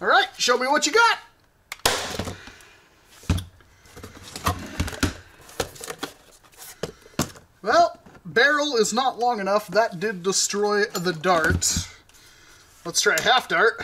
All right, show me what you got. Well, barrel is not long enough. That did destroy the dart. Let's try half dart.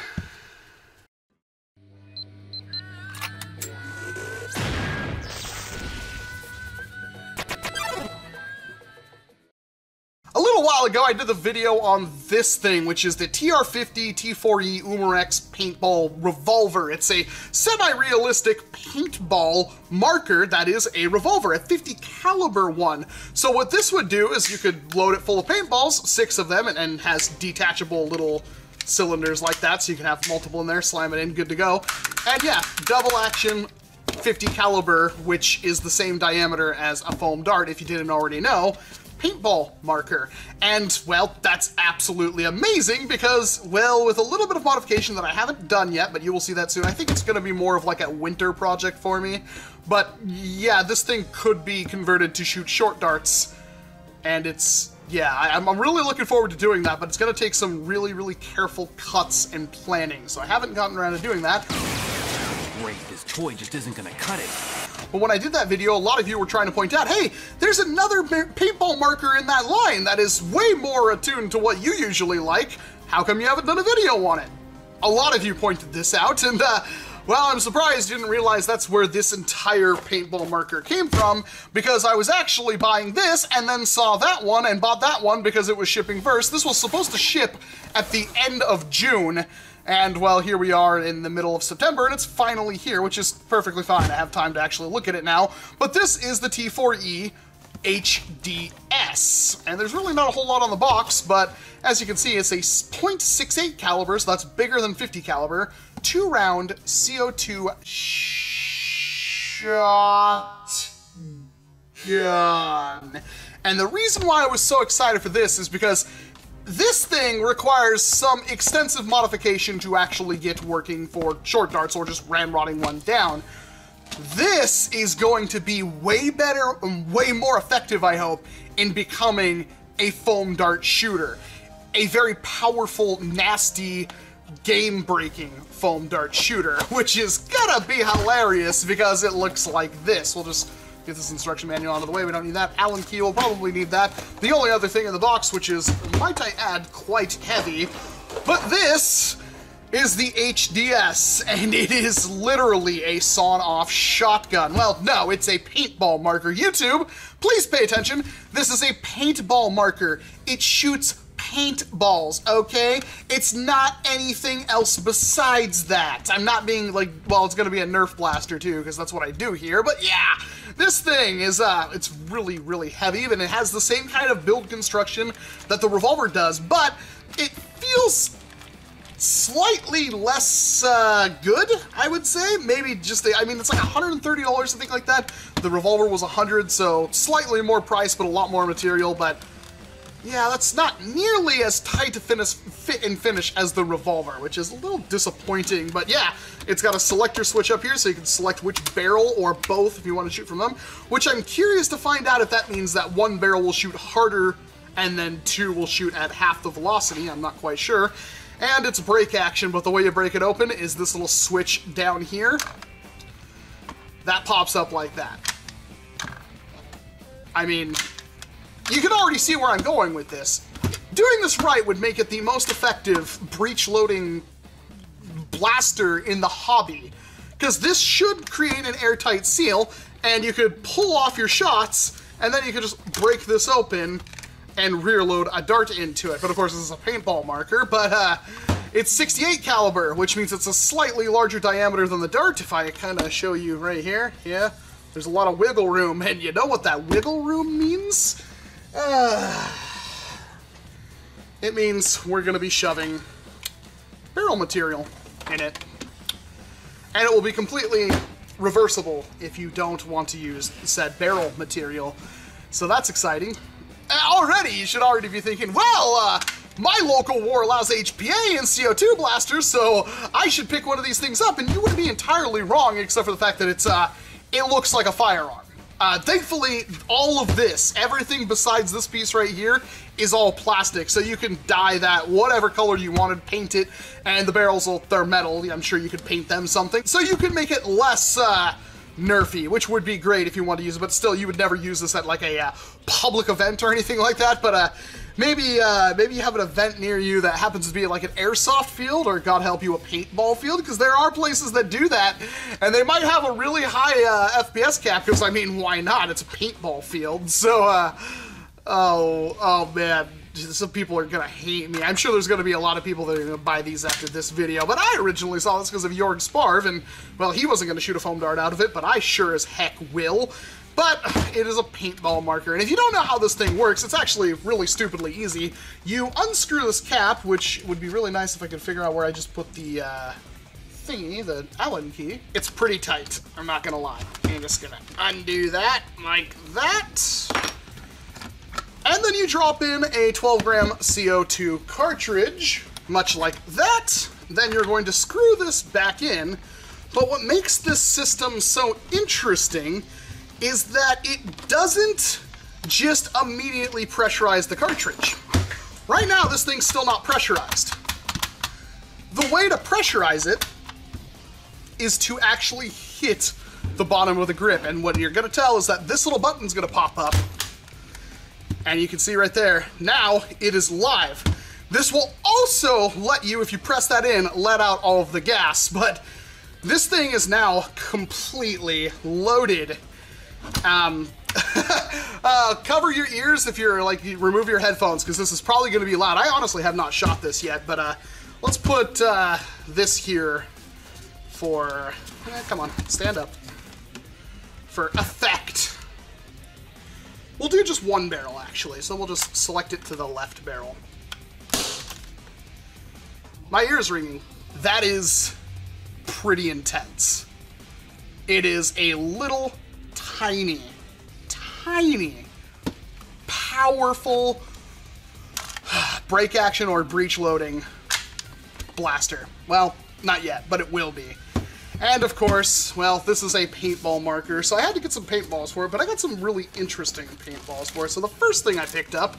A little while ago, I did the video on this thing, which is the TR50 T4E Umarex Paintball Revolver. It's a semi-realistic paintball marker that is a revolver, a 50 caliber one. So what this would do is you could load it full of paintballs, 6 of them, and has detachable little cylinders like that, so you can have multiple in there, slam it in, good to go. And yeah, double action, 50 caliber, which is the same diameter as a foam dart, if you didn't already know. Paintball marker. And, well, that's absolutely amazing because, well, with a little bit of modification that I haven't done yet, but you will see that soon, I think it's going to be more of like a winter project for me. But, yeah, this thing could be converted to shoot short darts. And it's, yeah, I'm really looking forward to doing that, but it's going to take some really, really careful cuts and planning. So I haven't gotten around to doing that. Great, this toy just isn't going to cut it. But when I did that video, a lot of you were trying to point out, hey, there's another paintball marker in that line that is way more attuned to what you usually like. How come you haven't done a video on it? A lot of you pointed this out, and well, I'm surprised you didn't realize that's where this entire paintball marker came from, because I was actually buying this and then saw that one and bought that one because it was shipping first. This was supposed to ship at the end of June. And, well, here we are in the middle of September, and it's finally here, which is perfectly fine. I have time to actually look at it now. But this is the T4E HDS. And there's really not a whole lot on the box, but as you can see, it's a .68 caliber, so that's bigger than 50 caliber, 2-round CO2 shotgun. And the reason why I was so excited for this is because this thing requires some extensive modification to actually get working for short darts or just ramrodding one down. This is going to be way better and way more effective, I hope, in becoming a foam dart shooter. A very powerful, nasty, game-breaking foam dart shooter, which is gonna be hilarious because it looks like this. We'll just get this instruction manual out of the way. We don't need that. Allen key will probably need that. The only other thing in the box, which is, might I add, quite heavy, but this is the HDS, and it is literally a sawn-off shotgun. Well, no, it's a paintball marker. YouTube, please pay attention. This is a paintball marker. It shoots paintballs, okay? It's not anything else besides that. I'm not being like, well, it's gonna be a Nerf blaster too, because that's what I do here, but yeah, this thing is, it's really, really heavy, and it has the same kind of build construction that the revolver does, but it feels slightly less good, I would say. Maybe just, I mean, it's like $130, I think, like that. The revolver was $100, so slightly more price, but a lot more material, but yeah, that's not nearly as tight to fit and finish as the revolver, which is a little disappointing, but yeah, it's got a selector switch up here, so you can select which barrel or both if you want to shoot from them, which I'm curious to find out if that means that one barrel will shoot harder and then 2 will shoot at half the velocity. I'm not quite sure. And it's break action, but the way you break it open is this little switch down here. That pops up like that. I mean, you can already see where I'm going with this. Doing this right would make it the most effective breech-loading blaster in the hobby, because this should create an airtight seal, and you could pull off your shots, and then you could just break this open and rear load a dart into it. But of course this is a paintball marker, but it's 68 caliber, which means it's a slightly larger diameter than the dart. If I kind of show you right here, yeah, there's a lot of wiggle room, and you know what that wiggle room means? It means we're gonna be shoving barrel material in it. And it will be completely reversible if you don't want to use said barrel material. So that's exciting. Already, you should already be thinking, well, my local war allows HPA and CO2 blasters, so I should pick one of these things up. And you would be entirely wrong, except for the fact that it's, it looks like a firearm. Thankfully, all of this, everything besides this piece right here, is all plastic, so you can dye that whatever color you wanted, paint it, and the barrels, they're metal. I'm sure you could paint them something. So you can make it less nerfy, which would be great if you want to use it, but still, you would never use this at like a public event or anything like that. But maybe you have an event near you that happens to be like an airsoft field, or God help you, a paintball field, because there are places that do that, and they might have a really high FPS cap, because I mean, why not? It's a paintball field. So, oh man. Some people are gonna hate me. I'm sure there's gonna be a lot of people that are gonna buy these after this video, but I originally saw this because of Jorg Sparv, and, well, he wasn't gonna shoot a foam dart out of it, but I sure as heck will. But it is a paintball marker, and if you don't know how this thing works, it's actually really stupidly easy. You unscrew this cap, which would be really nice if I could figure out where I just put the thingy, the Allen key. It's pretty tight, I'm not gonna lie. I'm just gonna undo that, like that. And then you drop in a 12-gram CO2 cartridge, much like that. Then you're going to screw this back in. But what makes this system so interesting is that it doesn't just immediately pressurize the cartridge. Right now, this thing's still not pressurized. The way to pressurize it is to actually hit the bottom of the grip. And what you're gonna tell is that this little button's gonna pop up. And you can see right there, now it is live. This will also let you, if you press that in, let out all of the gas, but this thing is now completely loaded. Cover your ears if you're like, remove your headphones, because this is probably gonna be loud. I honestly have not shot this yet, but let's put this here for, come on, stand up, for effect. We'll do just one barrel, actually, so we'll just select it to the left barrel. My ear's ringing. That is pretty intense. It is a little tiny, powerful break action or breech loading blaster. Well, not yet, but it will be. And of course, well, this is a paintball marker, so I had to get some paintballs for it, but I got some really interesting paintballs for it. So the first thing I picked up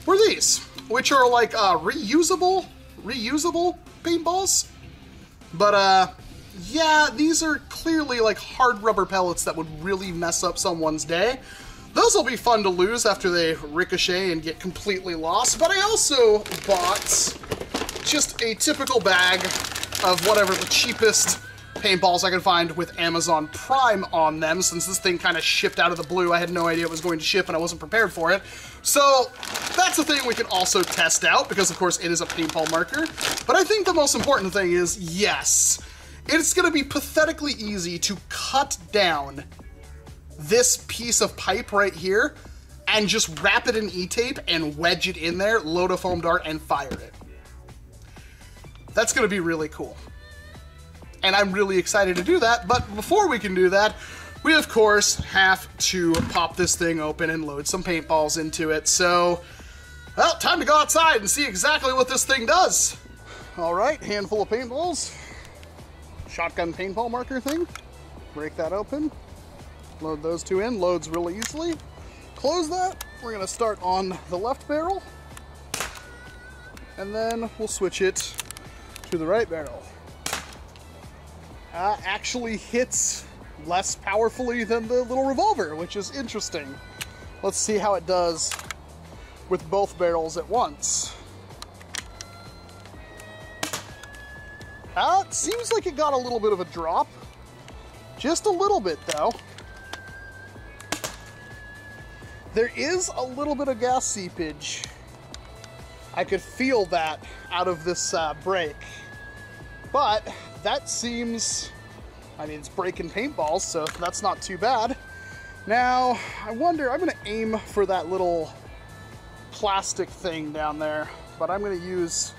were these, which are like reusable paintballs. But yeah, these are clearly like hard rubber pellets that would really mess up someone's day. Those will be fun to lose after they ricochet and get completely lost. But I also bought just a typical bag of whatever the cheapest paintballs I could find with Amazon Prime on them. Since this thing kind of shipped out of the blue, I had no idea it was going to ship and I wasn't prepared for it. So that's a thing we can also test out, because of course it is a paintball marker. But I think the most important thing is, yes, it's going to be pathetically easy to cut down this piece of pipe right here and just wrap it in E-tape and wedge it in there, load a foam dart, and fire it. That's going to be really cool. And I'm really excited to do that, but before we can do that, we of course have to pop this thing open and load some paintballs into it. So, well, time to go outside and see exactly what this thing does. All right, handful of paintballs. Shotgun paintball marker thing. Break that open. Load those two in, loads really easily. Close that. We're gonna start on the left barrel. And then we'll switch it to the right barrel. Actually hits less powerfully than the little revolver, which is interesting. Let's see how it does with both barrels at once. It seems like it got a little bit of a drop. Just a little bit, though. There is a little bit of gas seepage. I could feel that out of this break. But that seems, I mean, it's breaking paintballs, so that's not too bad. Now, I wonder, I'm gonna aim for that little plastic thing down there, but I'm gonna use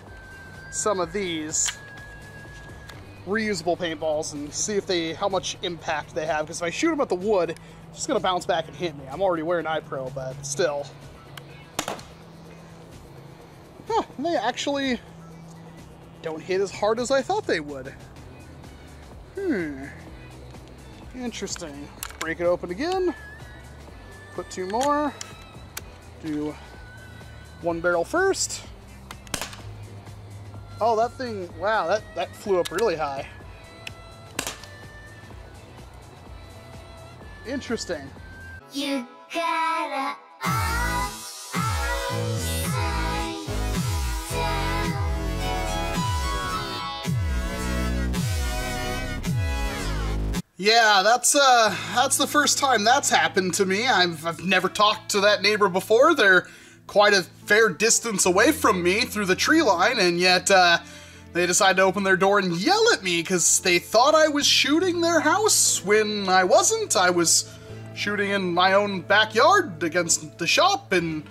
some of these reusable paintballs and see if how much impact they have, because if I shoot them at the wood, it's just gonna bounce back and hit me. I'm already wearing iPro, but still. Huh, they actually don't hit as hard as I thought they would. Interesting. Break it open again. put 2 more. Do 1 barrel first. Oh, that thing, wow, that flew up really high. Interesting. You gotta yeah, that's the first time that's happened to me. I've never talked to that neighbor before. They're quite a fair distance away from me through the tree line, and yet they decided to open their door and yell at me because they thought I was shooting their house when I wasn't. I was shooting in my own backyard against the shop, and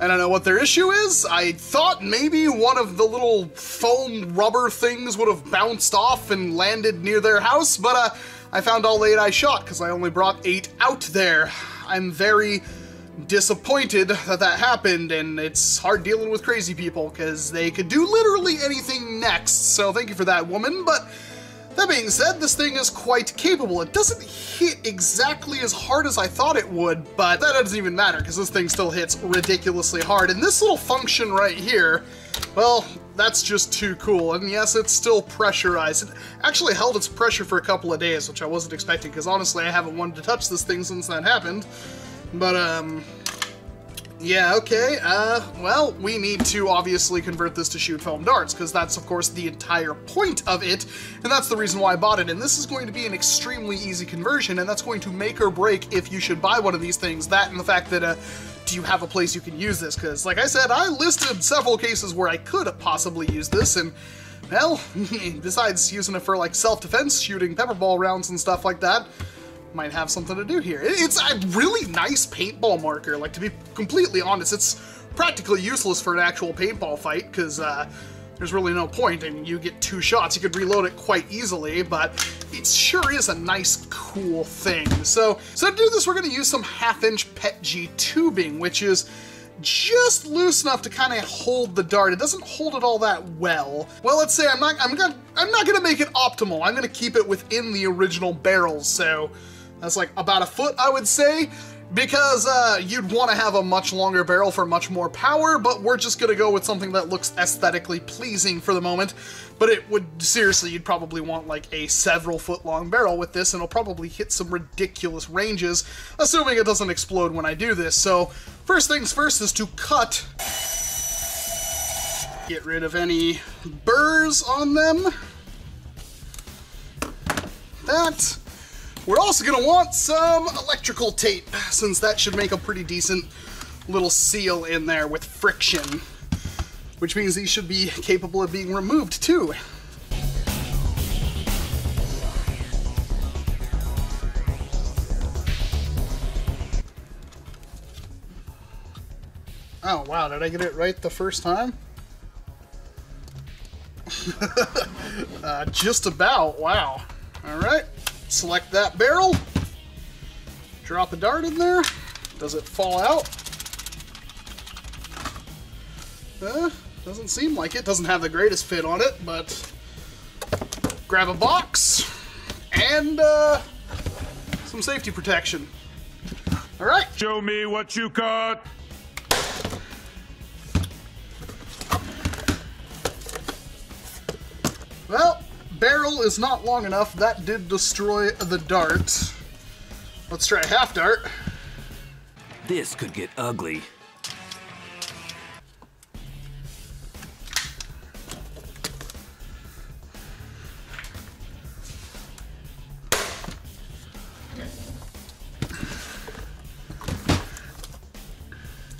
I don't know what their issue is. I thought maybe one of the little foam rubber things would have bounced off and landed near their house, but I found all 8 I shot because I only brought 8 out there. I'm very disappointed that that happened, and it's hard dealing with crazy people because they could do literally anything next, so thank you for that, woman. But that being said, this thing is quite capable. It doesn't hit exactly as hard as I thought it would, but that doesn't even matter because this thing still hits ridiculously hard. And this little function right here, well, that's just too cool. And yes, it's still pressurized. It actually held its pressure for a couple of days, which I wasn't expecting because honestly I haven't wanted to touch this thing since that happened. But yeah, okay, well, we need to obviously convert this to shoot foam darts, because that's, of course, the entire point of it, and that's the reason why I bought it, and this is going to be an extremely easy conversion, and that's going to make or break if you should buy one of these things, that and the fact that, do you have a place you can use this, because, like I said, I listed several cases where I could possibly use this, and, well, besides using it for, like, self-defense, shooting pepper ball rounds and stuff like that, might have something to do here. It's a really nice paintball marker. Like, to be completely honest, it's practically useless for an actual paintball fight because there's really no point. I mean, you get 2 shots, you could reload it quite easily, but it sure is a nice, cool thing. So to do this, we're going to use some 1/2" PETG tubing, which is just loose enough to kind of hold the dart. It doesn't hold it all that well. Well, let's say I'm not gonna make it optimal. I'm gonna keep it within the original barrels, so that's like about 1 foot, I would say, because you'd want to have a much longer barrel for much more power, but we're just going to go with something that looks aesthetically pleasing for the moment. But it would, seriously, you'd probably want like a several foot long barrel with this, and it'll probably hit some ridiculous ranges, assuming it doesn't explode when I do this. So first things first is to cut. Get rid of any burrs on them. That. We're also going to want some electrical tape, since that should make a pretty decent little seal in there with friction, which means these should be capable of being removed too. Oh wow, did I get it right the first time? Just about, wow. Alright. Select that barrel, drop a dart in there. Does it fall out? Doesn't seem like it. Doesn't have the greatest fit on it, but grab a box and some safety protection. All right. Show me what you got. Well, barrel is not long enough. That did destroy the dart. Let's try a half dart. This could get ugly.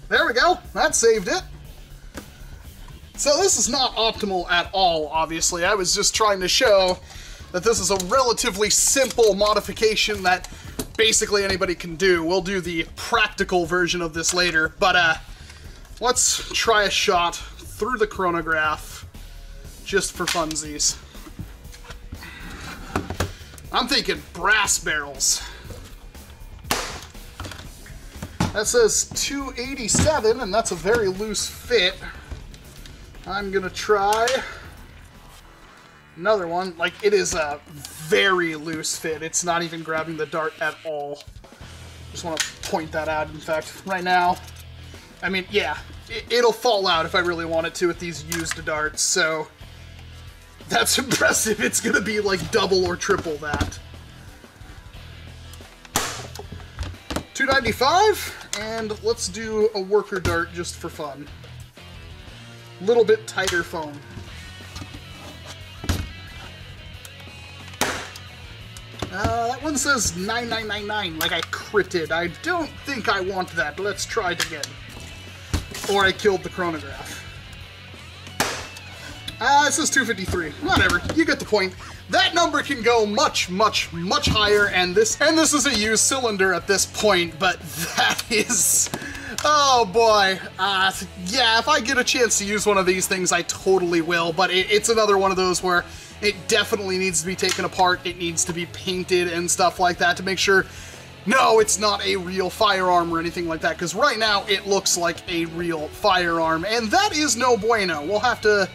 There we go. That saved it. So this is not optimal at all, obviously. I was just trying to show that this is a relatively simple modification that basically anybody can do. We'll do the practical version of this later, but let's try a shot through the chronograph just for funsies. I'm thinking brass barrels. That says 287, and that's a very loose fit. I'm gonna try another one. Like, it is a very loose fit. It's not even grabbing the dart at all. Just want to point that out, in fact, right now. I mean, yeah, it'll fall out if I really want it to with these used darts, so that's impressive. It's gonna be like double or triple that. 295, and let's do a worker dart just for fun. Little bit tighter foam. That one says 9999, like I critted. I don't think I want that. Let's try it again. Or I killed the chronograph. It says 253. Whatever, you get the point. That number can go much, much, much higher, and this is a used cylinder at this point, but that is... Oh boy. Yeah, if I get a chance to use one of these things, I totally will, but it's another one of those where it definitely needs to be taken apart, it needs to be painted and stuff like that to make sure, no, it's not a real firearm or anything like that, because right now it looks like a real firearm, and that is no bueno. We'll have to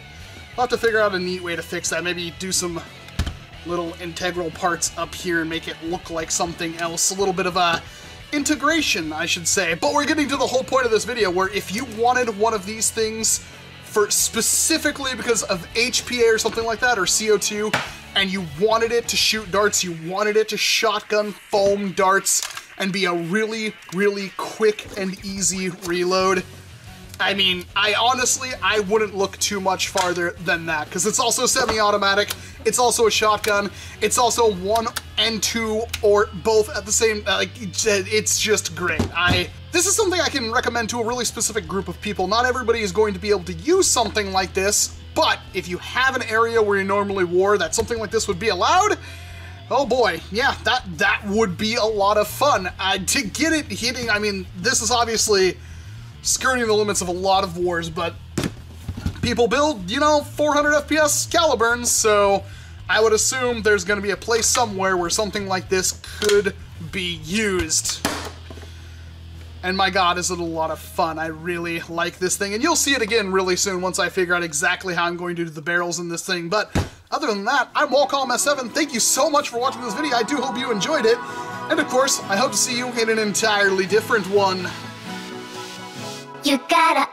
figure out a neat way to fix that. Maybe do some little integral parts up here and make it look like something else. A little bit of a integration, I should say. But we're getting to the whole point of this video, where if you wanted one of these things for specifically because of HPA or something like that, or CO2, and you wanted it to shoot darts, you wanted it to shotgun foam darts and be a really, really quick and easy reload, I mean, I wouldn't look too much farther than that, because it's also semi-automatic, it's also a shotgun, it's also 1 and 2 or both at the same, it's just great. This is something I can recommend to a really specific group of people. Not everybody is going to be able to use something like this, but if you have an area where you normally war that something like this would be allowed, oh boy, yeah, that would be a lot of fun. To get it hitting, I mean, this is obviously skirting the limits of a lot of wars, but people build, 400 FPS Caliburns, so I would assume there's going to be a place somewhere where something like this could be used. And my god, is it a lot of fun. I really like this thing, and you'll see it again really soon once I figure out exactly how I'm going to do the barrels in this thing. But other than that, I'm Walcom S7. Thank you so much for watching this video. I do hope you enjoyed it, and of course, I hope to see you in an entirely different one. You gotta